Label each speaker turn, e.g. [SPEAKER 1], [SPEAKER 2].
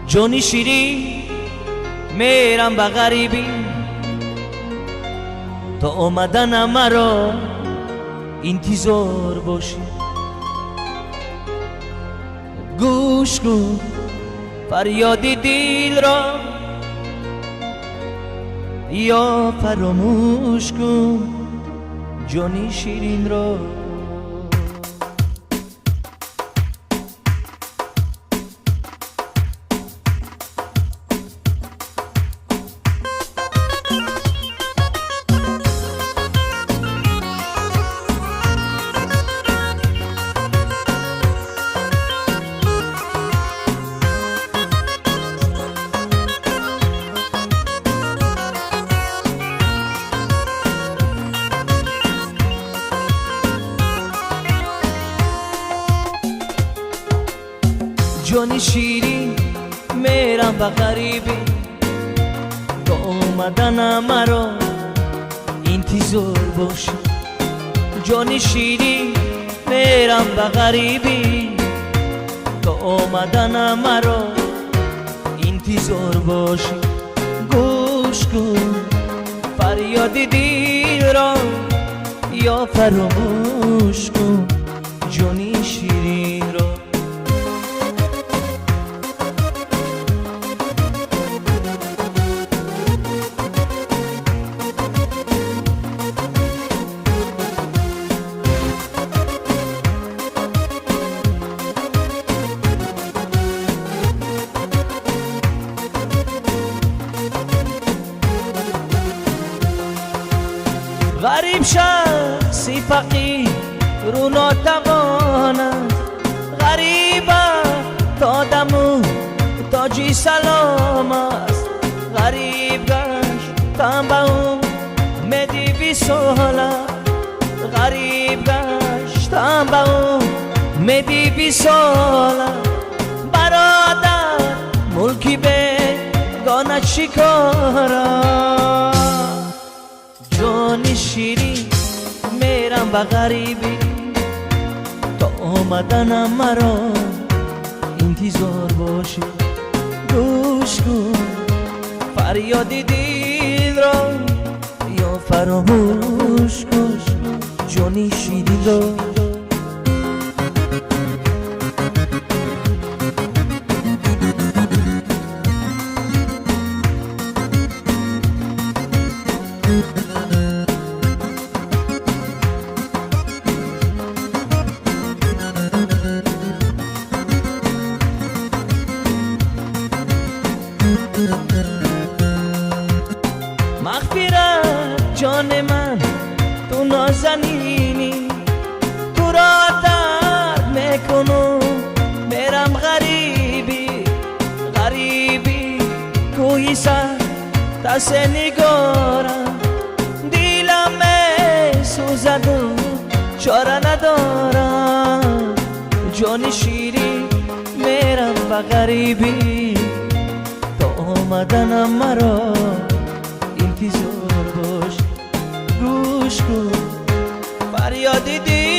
[SPEAKER 1] جونی شیرین میرم به غریبی، تا اومدن مرا انتظار باشی. گوش کن فریاد دل را، یا فراموش کن جونی شیرین را. جونی شیرین میرم به غریبی، تا اومدن مرا انتظار باشی. جونی شیرین میرم به غریبی، تا اومدن مرا انتظار باشی. گوش کن فریاد دل را، یا فراموش کن جونی شیرین را. غریب شخصی فقیر رو ناتوانند، غریب تا دمو تاجی سلام است. غریب گشتم به امید وصال، غریب گشتم به امید وصال. برادر ملکی بگانه شکارم. جونی شیرین میرم به غریبی، تا اومدن مرا انتظار باشی. گوش کن فریاد دل را، یا فراموش کن جونی شیرین را. مغفرت جان من تو نازنینی، تو را درد میکنم میرم غریبی. غریبی کوهی سر دست نگارم، دیلم میسوزد و چاره ندارم. جان شیرین میرم به غریبی، تا اومدن مرا انتظار باش. گوش کن فریاد دل